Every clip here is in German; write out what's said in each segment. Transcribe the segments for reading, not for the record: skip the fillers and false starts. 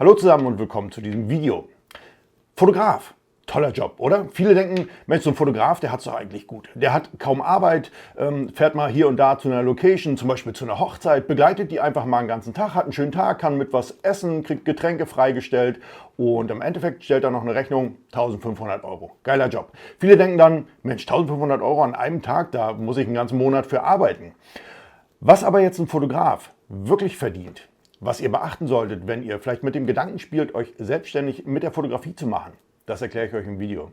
Hallo zusammen und willkommen zu diesem Video. Fotograf, toller Job, oder? Viele denken, Mensch, so ein Fotograf, der hat es doch eigentlich gut. Der hat kaum Arbeit, fährt mal hier und da zu einer Location, zum Beispiel zu einer Hochzeit, begleitet die einfach mal einen ganzen Tag, hat einen schönen Tag, kann mit was essen, kriegt Getränke freigestellt und im Endeffekt stellt er noch eine Rechnung, 1500 Euro. Geiler Job. Viele denken dann, Mensch, 1500 Euro an einem Tag, da muss ich einen ganzen Monat für arbeiten. Was aber jetzt ein Fotograf wirklich verdient, was ihr beachten solltet, wenn ihr vielleicht mit dem Gedanken spielt, euch selbstständig mit der Fotografie zu machen, das erkläre ich euch im Video.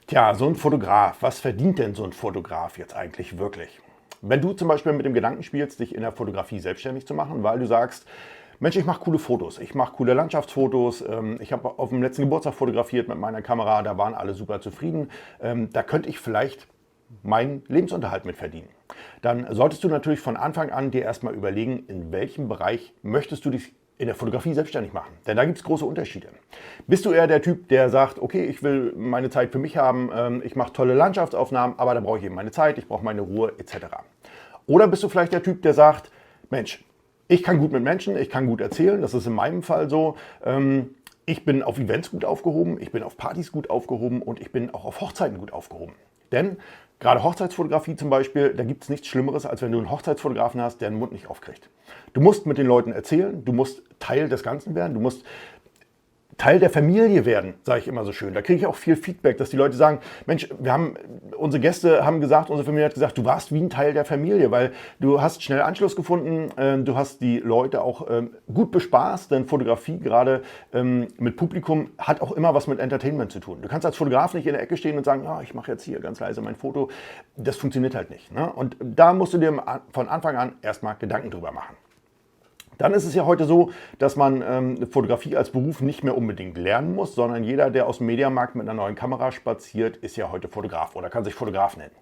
Tja, so ein Fotograf, was verdient denn so ein Fotograf jetzt eigentlich wirklich? Wenn du zum Beispiel mit dem Gedanken spielst, dich in der Fotografie selbstständig zu machen, weil du sagst, Mensch, ich mache coole Fotos, ich mache coole Landschaftsfotos, ich habe auf dem letzten Geburtstag fotografiert mit meiner Kamera, da waren alle super zufrieden, da könnte ich vielleicht meinen Lebensunterhalt mit verdienen. Dann solltest du natürlich von Anfang an dir erstmal überlegen, in welchem Bereich möchtest du dich in der Fotografie selbstständig machen. Denn da gibt es große Unterschiede. Bist du eher der Typ, der sagt, okay, ich will meine Zeit für mich haben, ich mache tolle Landschaftsaufnahmen, aber da brauche ich eben meine Zeit, ich brauche meine Ruhe etc. Oder bist du vielleicht der Typ, der sagt, Mensch, ich kann gut mit Menschen, ich kann gut erzählen, das ist in meinem Fall so. Ich bin auf Events gut aufgehoben, ich bin auf Partys gut aufgehoben und ich bin auch auf Hochzeiten gut aufgehoben. Denn gerade Hochzeitsfotografie zum Beispiel, da gibt es nichts Schlimmeres, als wenn du einen Hochzeitsfotografen hast, der den Mund nicht aufkriegt. Du musst mit den Leuten erzählen, du musst Teil des Ganzen werden, du musst Teil der Familie werden, sage ich immer so schön. Da kriege ich auch viel Feedback, dass die Leute sagen, Mensch, unsere Gäste haben gesagt, unsere Familie hat gesagt, du warst wie ein Teil der Familie, weil du hast schnell Anschluss gefunden, du hast die Leute auch gut bespaßt, denn Fotografie gerade mit Publikum hat auch immer was mit Entertainment zu tun. Du kannst als Fotograf nicht in der Ecke stehen und sagen, ja, ich mache jetzt hier ganz leise mein Foto. Das funktioniert halt nicht. Ne? Und da musst du dir von Anfang an erstmal Gedanken drüber machen. Dann ist es ja heute so, dass man Fotografie als Beruf nicht mehr unbedingt lernen muss, sondern jeder, der aus dem Mediamarkt mit einer neuen Kamera spaziert, ist ja heute Fotograf oder kann sich Fotograf nennen.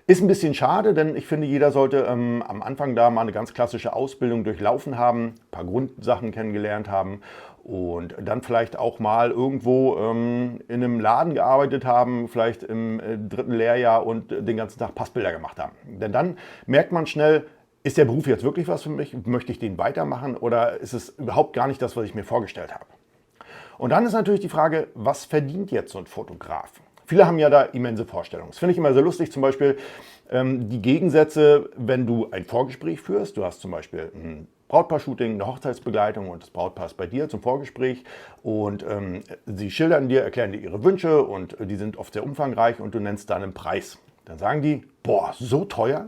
Ist ein bisschen schade, denn ich finde, jeder sollte am Anfang da mal eine ganz klassische Ausbildung durchlaufen haben, ein paar Grundsachen kennengelernt haben und dann vielleicht auch mal irgendwo in einem Laden gearbeitet haben, vielleicht im 3. Lehrjahr und den ganzen Tag Passbilder gemacht haben. Denn dann merkt man schnell, ist der Beruf jetzt wirklich was für mich? Möchte ich den weitermachen oder ist es überhaupt gar nicht das, was ich mir vorgestellt habe? Und dann ist natürlich die Frage, was verdient jetzt so ein Fotograf? Viele haben ja da immense Vorstellungen. Das finde ich immer sehr lustig, zum Beispiel die Gegensätze, wenn du ein Vorgespräch führst. Du hast zum Beispiel ein Brautpaar-Shooting, eine Hochzeitsbegleitung und das Brautpaar ist bei dir zum Vorgespräch und sie schildern dir, erklären dir ihre Wünsche und die sind oft sehr umfangreich und du nennst dann einen Preis. Dann sagen die, boah, so teuer?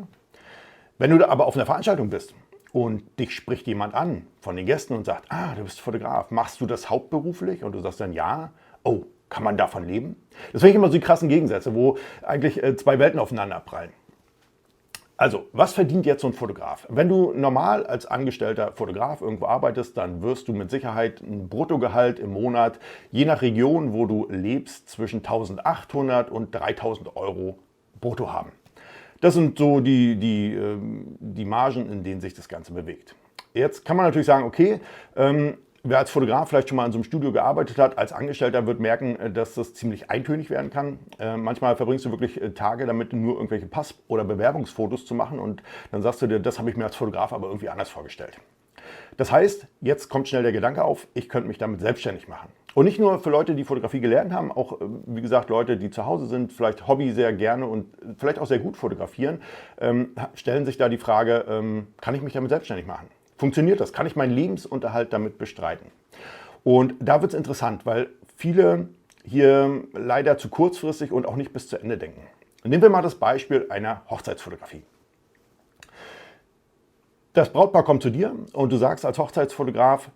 Wenn du aber auf einer Veranstaltung bist und dich spricht jemand an von den Gästen und sagt, du bist Fotograf, machst du das hauptberuflich? Und du sagst dann ja, oh, kann man davon leben? Das finde ich immer so die krassen Gegensätze, wo eigentlich zwei Welten aufeinander prallen. Also, was verdient jetzt so ein Fotograf? Wenn du normal als angestellter Fotograf irgendwo arbeitest, dann wirst du mit Sicherheit ein Bruttogehalt im Monat, je nach Region, wo du lebst, zwischen 1.800 und 3.000 Euro brutto haben. Das sind so die Margen, in denen sich das Ganze bewegt. Jetzt kann man natürlich sagen, okay, wer als Fotograf vielleicht schon mal in so einem Studio gearbeitet hat, als Angestellter wird merken, dass das ziemlich eintönig werden kann. Manchmal verbringst du wirklich Tage damit, nur irgendwelche Pass- oder Bewerbungsfotos zu machen und dann sagst du dir, das habe ich mir als Fotograf aber irgendwie anders vorgestellt. Das heißt, jetzt kommt schnell der Gedanke auf, ich könnte mich damit selbstständig machen. Und nicht nur für Leute, die Fotografie gelernt haben, auch, wie gesagt, Leute, die zu Hause sind, vielleicht Hobby sehr gerne und vielleicht auch sehr gut fotografieren, stellen sich da die Frage, kann ich mich damit selbstständig machen? Funktioniert das? Kann ich meinen Lebensunterhalt damit bestreiten? Und da wird es interessant, weil viele hier leider zu kurzfristig und auch nicht bis zu Ende denken. Nehmen wir mal das Beispiel einer Hochzeitsfotografie. Das Brautpaar kommt zu dir und du sagst als Hochzeitsfotograf,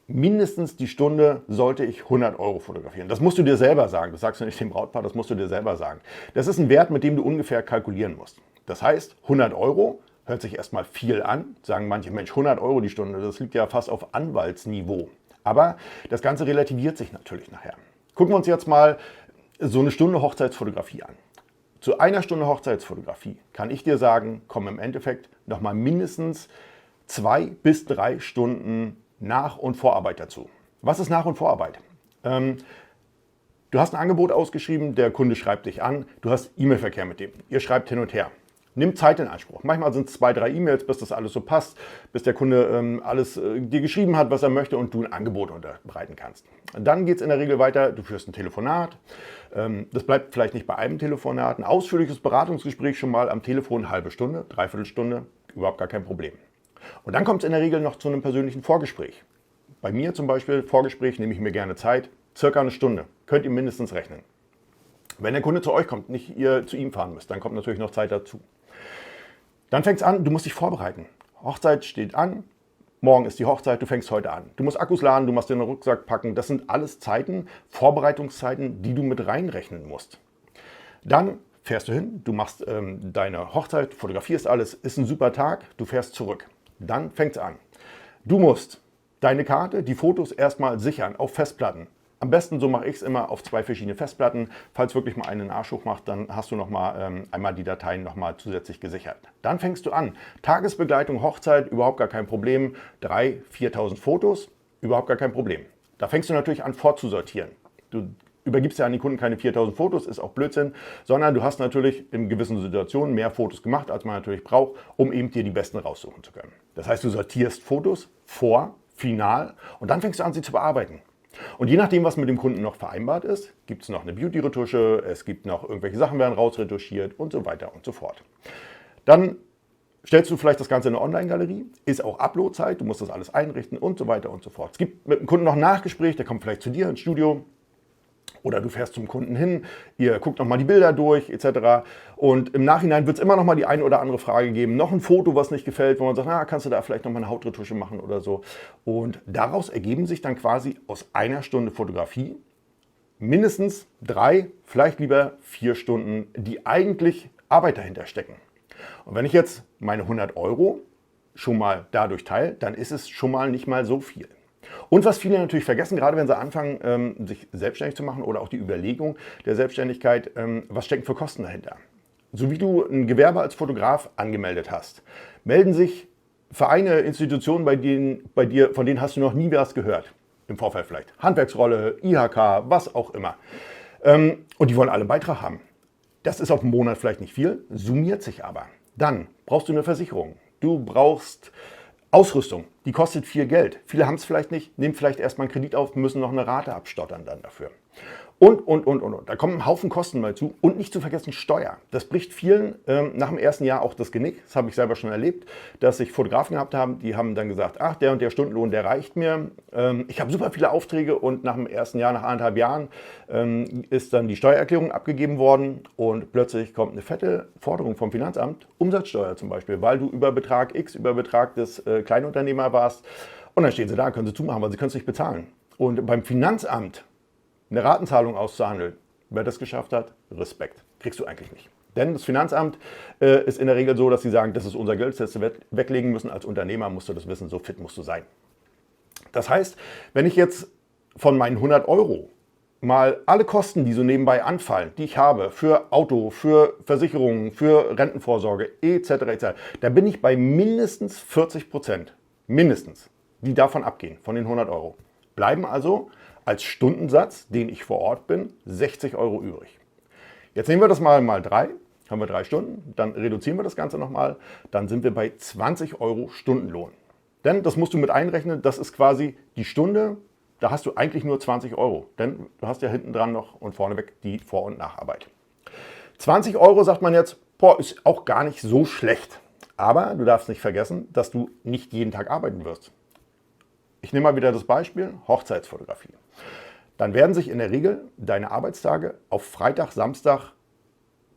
mindestens die Stunde sollte ich 100 Euro fotografieren. Das musst du dir selber sagen. Das sagst du nicht dem Brautpaar, das musst du dir selber sagen. Das ist ein Wert, mit dem du ungefähr kalkulieren musst. Das heißt, 100 Euro hört sich erstmal viel an. Sagen manche, Mensch, 100 Euro die Stunde, das liegt ja fast auf Anwaltsniveau. Aber das Ganze relativiert sich natürlich nachher. Gucken wir uns jetzt mal so eine Stunde Hochzeitsfotografie an. Zu einer Stunde Hochzeitsfotografie kann ich dir sagen, kommen im Endeffekt nochmal mindestens 2 bis 3 Stunden Nach- und Vorarbeit dazu. Was ist Nach- und Vorarbeit? Du hast ein Angebot ausgeschrieben, der Kunde schreibt dich an, du hast E-Mail-Verkehr mit dem. Ihr schreibt hin und her. Nimm Zeit in Anspruch. Manchmal sind es 2, 3 E-Mails, bis das alles so passt, bis der Kunde alles dir geschrieben hat, was er möchte und du ein Angebot unterbreiten kannst. Dann geht es in der Regel weiter, du führst ein Telefonat. Das bleibt vielleicht nicht bei einem Telefonat. Ein ausführliches Beratungsgespräch schon mal am Telefon, halbe Stunde, dreiviertel Stunde, überhaupt gar kein Problem. Und dann kommt es in der Regel noch zu einem persönlichen Vorgespräch. Bei mir zum Beispiel, Vorgespräch, nehme ich mir gerne Zeit, circa eine Stunde. Könnt ihr mindestens rechnen. Wenn der Kunde zu euch kommt, nicht ihr zu ihm fahren müsst, dann kommt natürlich noch Zeit dazu. Dann fängt es an, du musst dich vorbereiten. Hochzeit steht an, morgen ist die Hochzeit, du fängst heute an. Du musst Akkus laden, du musst dir einen Rucksack packen. Das sind alles Zeiten, Vorbereitungszeiten, die du mit reinrechnen musst. Dann fährst du hin, du machst deine Hochzeit, fotografierst alles, ist ein super Tag, du fährst zurück. Dann fängt es an. Du musst deine Karte, die Fotos erstmal sichern auf Festplatten. Am besten, so mache ich es immer, auf 2 verschiedene Festplatten. Falls wirklich mal einen Arsch hoch macht, dann hast du einmal die Dateien nochmal zusätzlich gesichert. Dann fängst du an. Tagesbegleitung, Hochzeit, überhaupt gar kein Problem. 3.000, 4.000 Fotos, überhaupt gar kein Problem. Da fängst du natürlich an vorzusortieren. Du übergibst ja an die Kunden keine 4.000 Fotos, ist auch Blödsinn, sondern du hast natürlich in gewissen Situationen mehr Fotos gemacht, als man natürlich braucht, um eben dir die besten raussuchen zu können. Das heißt, du sortierst Fotos vor, final und dann fängst du an, sie zu bearbeiten. Und je nachdem, was mit dem Kunden noch vereinbart ist, gibt es noch eine Beauty-Retusche, es gibt noch irgendwelche Sachen werden rausretuschiert und so weiter und so fort. Dann stellst du vielleicht das Ganze in eine Online-Galerie, ist auch Upload-Zeit, du musst das alles einrichten und so weiter und so fort. Es gibt mit dem Kunden noch ein Nachgespräch, der kommt vielleicht zu dir ins Studio. Oder du fährst zum Kunden hin, ihr guckt nochmal die Bilder durch etc. Und im Nachhinein wird es immer nochmal die eine oder andere Frage geben. Noch ein Foto, was nicht gefällt, wo man sagt, na, kannst du da vielleicht nochmal eine Hautretusche machen oder so. Und daraus ergeben sich dann quasi aus einer Stunde Fotografie mindestens 3, vielleicht lieber 4 Stunden, die eigentlich Arbeit dahinter stecken. Und wenn ich jetzt meine 100 Euro schon mal dadurch teile, dann ist es schon mal nicht mal so viel. Und was viele natürlich vergessen, gerade wenn sie anfangen, sich selbstständig zu machen oder auch die Überlegung der Selbstständigkeit, was stecken für Kosten dahinter? So wie du ein Gewerbe als Fotograf angemeldet hast, melden sich Vereine, Institutionen bei dir, von denen hast du noch nie was gehört. Im Vorfeld vielleicht. Handwerksrolle, IHK, was auch immer. Und die wollen alle einen Beitrag haben. Das ist auf einen Monat vielleicht nicht viel, summiert sich aber. Dann brauchst du eine Versicherung. Du brauchst Ausrüstung, die kostet viel Geld. Viele haben es vielleicht nicht, nehmen vielleicht erstmal einen Kredit auf, müssen noch eine Rate abstottern dann dafür. Und. Da kommen ein Haufen Kosten mal zu und nicht zu vergessen Steuer. Das bricht vielen nach dem ersten Jahr auch das Genick. Das habe ich selber schon erlebt, dass sich Fotografen gehabt haben, die haben dann gesagt, ach, der und der Stundenlohn, der reicht mir. Ich habe super viele Aufträge und nach dem ersten Jahr, nach 1,5 Jahren, ist dann die Steuererklärung abgegeben worden und plötzlich kommt eine fette Forderung vom Finanzamt, Umsatzsteuer zum Beispiel, weil du über Betrag X, über Betrag des Kleinunternehmer warst. Und dann stehen sie da, können sie zumachen, weil sie können es nicht bezahlen. Und beim Finanzamt eine Ratenzahlung auszuhandeln, wer das geschafft hat, Respekt. Kriegst du eigentlich nicht. Denn das Finanzamt ist in der Regel so, dass sie sagen, das ist unser Geld, das wir weglegen müssen. Als Unternehmer musst du das wissen, so fit musst du sein. Das heißt, wenn ich jetzt von meinen 100 Euro mal alle Kosten, die so nebenbei anfallen, die ich habe für Auto, für Versicherungen, für Rentenvorsorge etc., da bin ich bei mindestens 40%, mindestens, die davon abgehen, von den 100 Euro. Bleiben also als Stundensatz, den ich vor Ort bin, 60 Euro übrig. Jetzt nehmen wir das mal 3, haben wir 3 Stunden, dann reduzieren wir das Ganze nochmal, dann sind wir bei 20 Euro Stundenlohn. Denn das musst du mit einrechnen, das ist quasi die Stunde, da hast du eigentlich nur 20 Euro, denn du hast ja hinten dran noch und vorneweg die Vor- und Nacharbeit. 20 Euro sagt man jetzt, boah, ist auch gar nicht so schlecht. Aber du darfst nicht vergessen, dass du nicht jeden Tag arbeiten wirst. Ich nehme mal wieder das Beispiel Hochzeitsfotografie. Dann werden sich in der Regel deine Arbeitstage auf Freitag, Samstag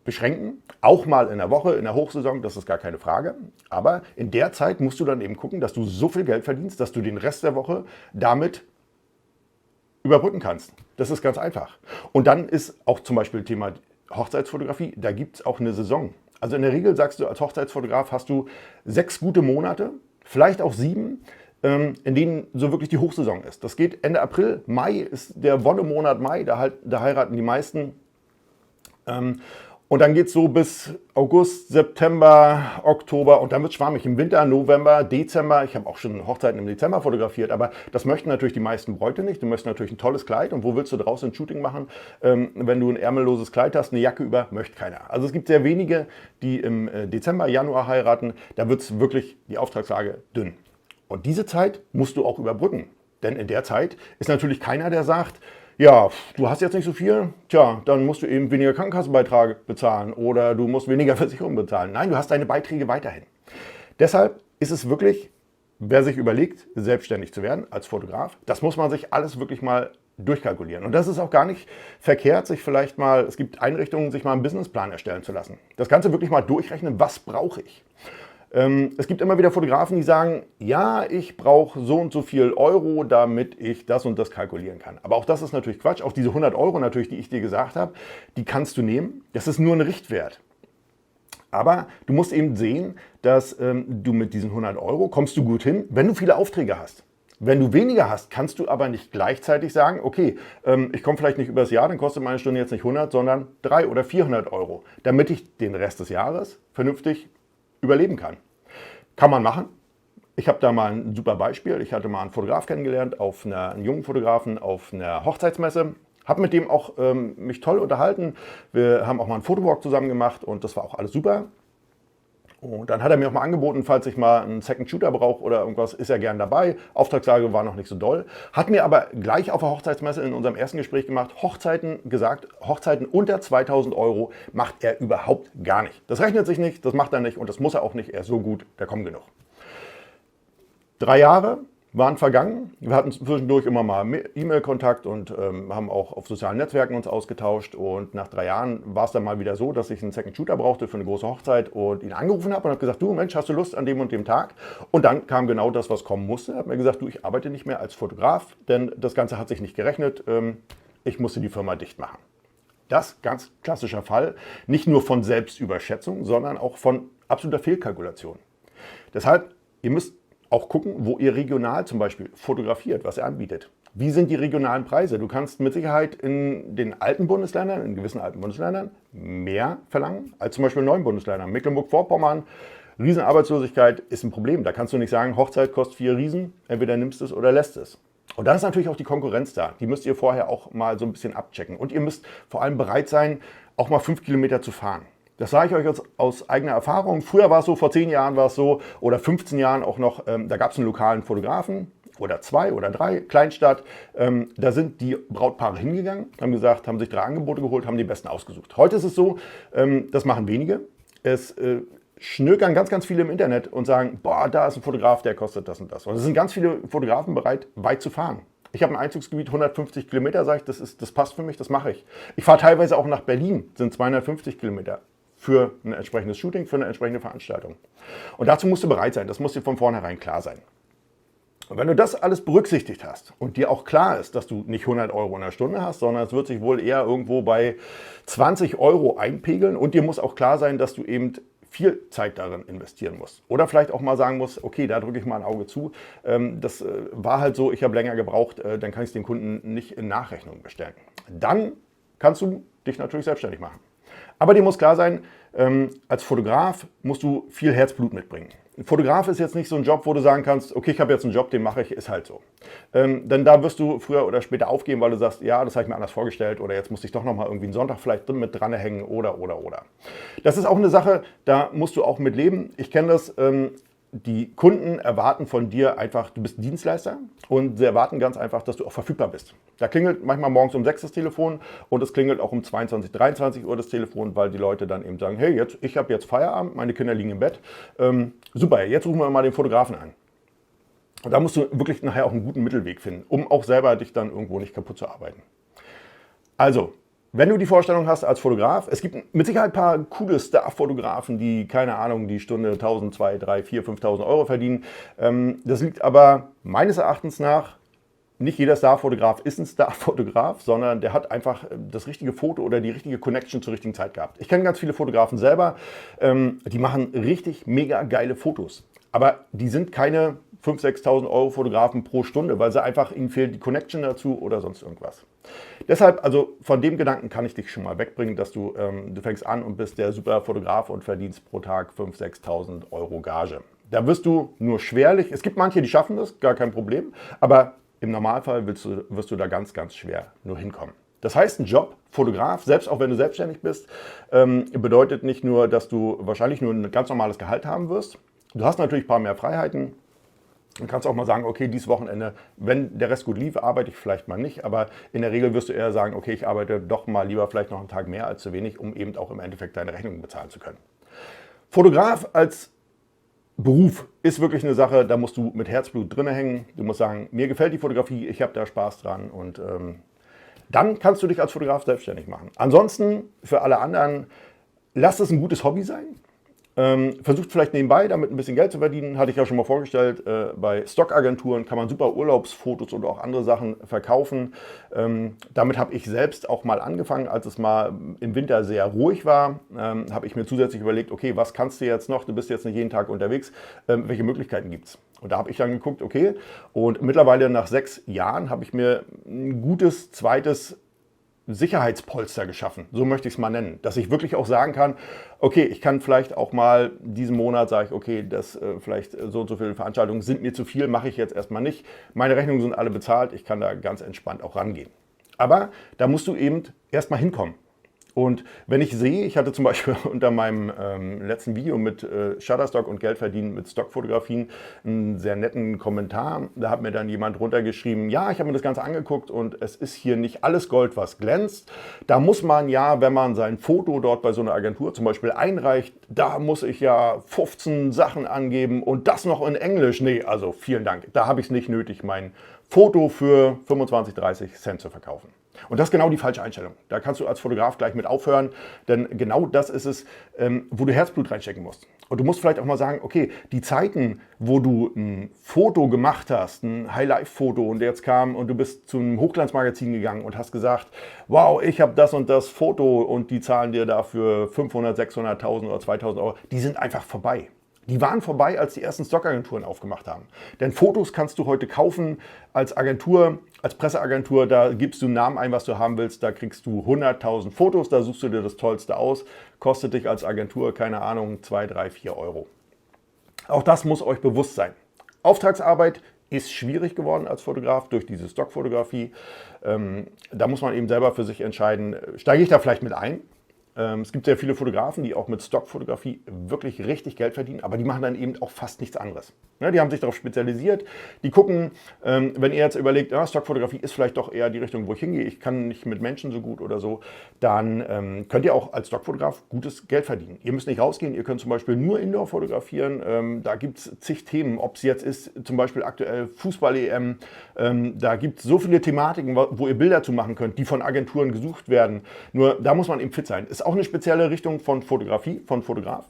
beschränken. Auch mal in der Woche, in der Hochsaison, das ist gar keine Frage. Aber in der Zeit musst du dann eben gucken, dass du so viel Geld verdienst, dass du den Rest der Woche damit überbrücken kannst. Das ist ganz einfach. Und dann ist auch zum Beispiel Thema Hochzeitsfotografie, da gibt es auch eine Saison. Also in der Regel sagst du, als Hochzeitsfotograf hast du 6 gute Monate, vielleicht auch 7, in denen so wirklich die Hochsaison ist. Das geht Ende April, Mai ist der Wonnemonat Mai, da heiraten die meisten. Und dann geht es so bis August, September, Oktober und dann wird es schwammig. Im Winter, November, Dezember. Ich habe auch schon Hochzeiten im Dezember fotografiert, aber das möchten natürlich die meisten Bräute nicht. Du möchtest natürlich ein tolles Kleid. Und wo willst du draußen ein Shooting machen, wenn du ein ärmelloses Kleid hast, eine Jacke über, möchte keiner. Also es gibt sehr wenige, die im Dezember, Januar heiraten. Da wird es wirklich die Auftragslage dünn. Und diese Zeit musst du auch überbrücken. Denn in der Zeit ist natürlich keiner, der sagt, ja, du hast jetzt nicht so viel, tja, dann musst du eben weniger Krankenkassenbeitrag bezahlen oder du musst weniger Versicherung bezahlen. Nein, du hast deine Beiträge weiterhin. Deshalb ist es wirklich, wer sich überlegt, selbstständig zu werden als Fotograf, das muss man sich alles wirklich mal durchkalkulieren. Und das ist auch gar nicht verkehrt, sich vielleicht mal, es gibt Einrichtungen, sich mal einen Businessplan erstellen zu lassen. Das Ganze wirklich mal durchrechnen, was brauche ich? Es gibt immer wieder Fotografen, die sagen, ja, ich brauche so und so viel Euro, damit ich das und das kalkulieren kann. Aber auch das ist natürlich Quatsch. Auch diese 100 Euro natürlich, die ich dir gesagt habe, die kannst du nehmen. Das ist nur ein Richtwert. Aber du musst eben sehen, dass du mit diesen 100 Euro kommst du gut hin, wenn du viele Aufträge hast. Wenn du weniger hast, kannst du aber nicht gleichzeitig sagen, okay, ich komme vielleicht nicht übers Jahr, dann kostet meine Stunde jetzt nicht 100, sondern 300 oder 400 Euro, damit ich den Rest des Jahres vernünftig überleben kann. Kann man machen. Ich habe da mal ein super Beispiel. Ich hatte mal einen Fotograf kennengelernt, einen jungen Fotografen auf einer Hochzeitsmesse. Habe mit dem auch mich toll unterhalten. Wir haben auch mal einen Fotowalk zusammen gemacht und das war auch alles super. Und dann hat er mir auch mal angeboten, falls ich mal einen Second Shooter brauche oder irgendwas, ist er gern dabei. Auftragslage war noch nicht so doll. Hat mir aber gleich auf der Hochzeitsmesse in unserem ersten Gespräch Hochzeiten unter 2000 Euro macht er überhaupt gar nicht. Das rechnet sich nicht, das macht er nicht und das muss er auch nicht. Er ist so gut, der kommt genug. 3 Jahre waren vergangen. Wir hatten zwischendurch immer mal E-Mail-Kontakt und haben auch auf sozialen Netzwerken uns ausgetauscht. Und nach 3 Jahren war es dann mal wieder so, dass ich einen Second Shooter brauchte für eine große Hochzeit und ihn angerufen habe und habe gesagt, du Mensch, hast du Lust an dem und dem Tag? Und dann kam genau das, was kommen musste. Er hat mir gesagt, du, ich arbeite nicht mehr als Fotograf, denn das Ganze hat sich nicht gerechnet. Ich musste die Firma dicht machen. Das ganz klassischer Fall, nicht nur von Selbstüberschätzung, sondern auch von absoluter Fehlkalkulation. Deshalb, ihr müsst auch gucken, wo ihr regional zum Beispiel fotografiert, was er anbietet. Wie sind die regionalen Preise? Du kannst mit Sicherheit in den alten Bundesländern, in gewissen alten Bundesländern, mehr verlangen als zum Beispiel in neuen Bundesländern. Mecklenburg-Vorpommern, Riesenarbeitslosigkeit ist ein Problem. Da kannst du nicht sagen, Hochzeit kostet 4 Riesen, entweder nimmst es oder lässt es. Und dann ist natürlich auch die Konkurrenz da. Die müsst ihr vorher auch mal so ein bisschen abchecken. Und ihr müsst vor allem bereit sein, auch mal 5 Kilometer zu fahren. Das sage ich euch jetzt aus eigener Erfahrung. Früher war es so, vor 10 Jahren war es so oder 15 Jahren auch noch, da gab es einen lokalen Fotografen oder 2 oder 3, Kleinstadt. Da sind die Brautpaare hingegangen, haben gesagt, haben sich 3 Angebote geholt, haben die besten ausgesucht. Heute ist es so, das machen wenige. Es schnökern ganz, ganz viele im Internet und sagen, boah, da ist ein Fotograf, der kostet das und das. Und es sind ganz viele Fotografen bereit, weit zu fahren. Ich habe ein Einzugsgebiet, 150 Kilometer, sage ich, das passt für mich, das mache ich. Ich fahre teilweise auch nach Berlin, sind 250 Kilometer. Für ein entsprechendes Shooting, für eine entsprechende Veranstaltung. Und dazu musst du bereit sein, das muss dir von vornherein klar sein. Und wenn du das alles berücksichtigt hast und dir auch klar ist, dass du nicht 100 Euro in der Stunde hast, sondern es wird sich wohl eher irgendwo bei 20 Euro einpegeln und dir muss auch klar sein, dass du eben viel Zeit darin investieren musst. Oder vielleicht auch mal sagen musst, okay, da drücke ich mal ein Auge zu. Das war halt so, ich habe länger gebraucht, dann kann ich es dem Kunden nicht in Nachrechnung bestellen. Dann kannst du dich natürlich selbstständig machen. Aber dir muss klar sein, als Fotograf musst du viel Herzblut mitbringen. Ein Fotograf ist jetzt nicht so ein Job, wo du sagen kannst, okay, ich habe jetzt einen Job, den mache ich, ist halt so. Denn da wirst du früher oder später aufgeben, weil du sagst, ja, das habe ich mir anders vorgestellt oder jetzt musste ich doch nochmal irgendwie einen Sonntag vielleicht mit dranhängen oder. Das ist auch eine Sache, da musst du auch mit leben. Ich kenne das, die Kunden erwarten von dir einfach, du bist ein Dienstleister und sie erwarten ganz einfach, dass du auch verfügbar bist. Da klingelt manchmal morgens um 6 das Telefon und es klingelt auch um 22, 23 Uhr das Telefon, weil die Leute dann eben sagen, hey, ich habe jetzt Feierabend, meine Kinder liegen im Bett. Super, jetzt rufen wir mal den Fotografen an. Und da musst du wirklich nachher auch einen guten Mittelweg finden, um auch selber dich dann irgendwo nicht kaputt zu arbeiten. Also, wenn du die Vorstellung hast als Fotograf, es gibt mit Sicherheit ein paar coole Star-Fotografen, die, keine Ahnung, die Stunde 1000, 2, 3, 4, 5.000 Euro verdienen. Das liegt aber meines Erachtens nach, nicht jeder Star-Fotograf ist ein Star-Fotograf, sondern der hat einfach das richtige Foto oder die richtige Connection zur richtigen Zeit gehabt. Ich kenne ganz viele Fotografen selber, die machen richtig mega geile Fotos. Aber die sind keine 5.000, 6.000 Euro Fotografen pro Stunde, weil ihnen fehlt die Connection dazu oder sonst irgendwas. Deshalb, also von dem Gedanken kann ich dich schon mal wegbringen, dass du fängst an und bist der super Fotograf und verdienst pro Tag 5.000, 6.000 Euro Gage. Da wirst du nur schwerlich, es gibt manche, die schaffen das, gar kein Problem, aber im Normalfall wirst du da ganz, ganz schwer nur hinkommen. Das heißt, ein Job, Fotograf, selbst auch wenn du selbstständig bist, bedeutet nicht nur, dass du wahrscheinlich nur ein ganz normales Gehalt haben wirst. Du hast natürlich ein paar mehr Freiheiten. Du kannst auch mal sagen, okay, dieses Wochenende, wenn der Rest gut lief, arbeite ich vielleicht mal nicht. Aber in der Regel wirst du eher sagen, okay, ich arbeite doch mal lieber vielleicht noch einen Tag mehr als zu wenig, um eben auch im Endeffekt deine Rechnungen bezahlen zu können. Fotograf als Beruf ist wirklich eine Sache, da musst du mit Herzblut drin hängen. Du musst sagen, mir gefällt die Fotografie, ich habe da Spaß dran und dann kannst du dich als Fotograf selbstständig machen. Ansonsten, für alle anderen, lass es ein gutes Hobby sein. Versucht vielleicht nebenbei damit ein bisschen Geld zu verdienen, hatte ich ja schon mal vorgestellt. Bei Stockagenturen kann man super Urlaubsfotos oder auch andere Sachen verkaufen. Damit habe ich selbst auch mal angefangen, als es mal im Winter sehr ruhig war. Habe ich mir zusätzlich überlegt, okay, was kannst du jetzt noch? Du bist jetzt nicht jeden Tag unterwegs. Welche Möglichkeiten gibt es? Und da habe ich dann geguckt, okay, und mittlerweile nach 6 Jahren habe ich mir ein gutes zweites Sicherheitspolster geschaffen, so möchte ich es mal nennen, dass ich wirklich auch sagen kann, okay, ich kann vielleicht auch mal diesen Monat sage ich, okay, das vielleicht so und so viele Veranstaltungen sind mir zu viel, mache ich jetzt erstmal nicht. Meine Rechnungen sind alle bezahlt, ich kann da ganz entspannt auch rangehen. Aber da musst du eben erstmal hinkommen. Und wenn ich sehe, ich hatte zum Beispiel unter meinem letzten Video mit Shutterstock und Geld verdienen mit Stockfotografien einen sehr netten Kommentar. Da hat mir dann jemand runtergeschrieben, ja, ich habe mir das Ganze angeguckt und es ist hier nicht alles Gold, was glänzt. Da muss man ja, wenn man sein Foto dort bei so einer Agentur zum Beispiel einreicht, da muss ich ja 15 Sachen angeben und das noch in Englisch. Nee, also vielen Dank. Da habe ich es nicht nötig, mein Foto für 25, 30 Cent zu verkaufen. Und das ist genau die falsche Einstellung. Da kannst du als Fotograf gleich mit aufhören, denn genau das ist es, wo du Herzblut reinstecken musst. Und du musst vielleicht auch mal sagen, okay, die Zeiten, wo du ein Foto gemacht hast, ein High-Life-Foto und jetzt kam und du bist zum Hochglanzmagazin gegangen und hast gesagt, wow, ich habe das und das Foto und die zahlen dir dafür 500, 600.000 oder 2.000 Euro, die sind einfach vorbei. Die waren vorbei, als die ersten Stockagenturen aufgemacht haben. Denn Fotos kannst du heute kaufen als Agentur, als Presseagentur. Da gibst du einen Namen ein, was du haben willst. Da kriegst du 100.000 Fotos, da suchst du dir das Tollste aus. Kostet dich als Agentur, keine Ahnung, 2, 3, 4 Euro. Auch das muss euch bewusst sein. Auftragsarbeit ist schwierig geworden als Fotograf durch diese Stockfotografie. Da muss man eben selber für sich entscheiden, steige ich da vielleicht mit ein? Es gibt sehr viele Fotografen, die auch mit Stockfotografie wirklich richtig Geld verdienen, aber die machen dann eben auch fast nichts anderes. Ja, die haben sich darauf spezialisiert, die gucken, wenn ihr jetzt überlegt, ja, Stockfotografie ist vielleicht doch eher die Richtung, wo ich hingehe, ich kann nicht mit Menschen so gut oder so, dann könnt ihr auch als Stockfotograf gutes Geld verdienen. Ihr müsst nicht rausgehen, ihr könnt zum Beispiel nur Indoor fotografieren, da gibt es zig Themen, ob es jetzt ist, zum Beispiel aktuell Fußball-EM, da gibt es so viele Thematiken, wo ihr Bilder zu machen könnt, die von Agenturen gesucht werden, nur da muss man eben fit sein. Ist auch eine spezielle Richtung von Fotografie, von Fotograf.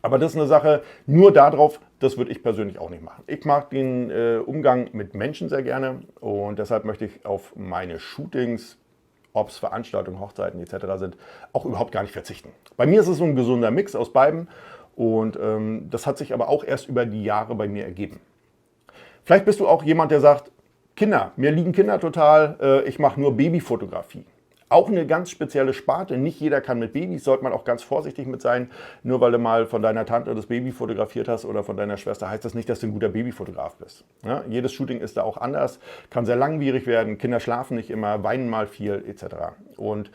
Aber das ist eine Sache, nur darauf, das würde ich persönlich auch nicht machen. Ich mag den Umgang mit Menschen sehr gerne und deshalb möchte ich auf meine Shootings, ob es Veranstaltungen, Hochzeiten etc. sind, auch überhaupt gar nicht verzichten. Bei mir ist es so ein gesunder Mix aus beidem und das hat sich aber auch erst über die Jahre bei mir ergeben. Vielleicht bist du auch jemand, der sagt, Kinder, mir liegen Kinder total, ich mache nur Babyfotografie. Auch eine ganz spezielle Sparte. Nicht jeder kann mit Babys, sollte man auch ganz vorsichtig mit sein. Nur weil du mal von deiner Tante das Baby fotografiert hast oder von deiner Schwester, heißt das nicht, dass du ein guter Babyfotograf bist. Ja, jedes Shooting ist da auch anders, kann sehr langwierig werden, Kinder schlafen nicht immer, weinen mal viel etc. Und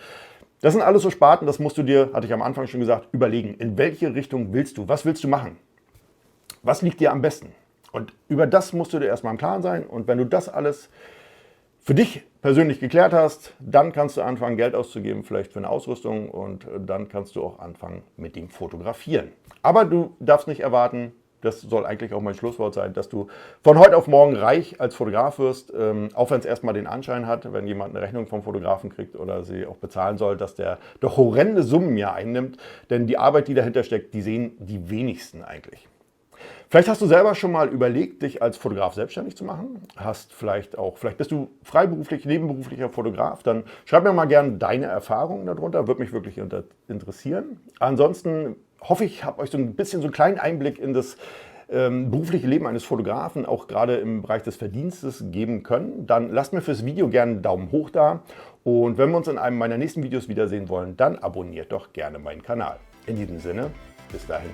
das sind alles so Sparten, das musst du dir, hatte ich am Anfang schon gesagt, überlegen. In welche Richtung willst du? Was willst du machen? Was liegt dir am besten? Und über das musst du dir erstmal im Klaren sein. Und wenn du das alles für dich persönlich geklärt hast, dann kannst du anfangen, Geld auszugeben, vielleicht für eine Ausrüstung und dann kannst du auch anfangen mit dem Fotografieren. Aber du darfst nicht erwarten, das soll eigentlich auch mein Schlusswort sein, dass du von heute auf morgen reich als Fotograf wirst, auch wenn es erstmal den Anschein hat, wenn jemand eine Rechnung vom Fotografen kriegt oder sie auch bezahlen soll, dass der doch horrende Summen ja einnimmt, denn die Arbeit, die dahinter steckt, die sehen die wenigsten eigentlich. Vielleicht hast du selber schon mal überlegt, dich als Fotograf selbstständig zu machen. Vielleicht bist du freiberuflich, nebenberuflicher Fotograf. Dann schreib mir mal gerne deine Erfahrungen darunter, würde mich wirklich interessieren. Ansonsten hoffe ich, habe euch so ein bisschen so einen kleinen Einblick in das berufliche Leben eines Fotografen auch gerade im Bereich des Verdienstes geben können, dann lasst mir fürs Video gerne einen Daumen hoch da. Und wenn wir uns in einem meiner nächsten Videos wiedersehen wollen, dann abonniert doch gerne meinen Kanal. In diesem Sinne, bis dahin.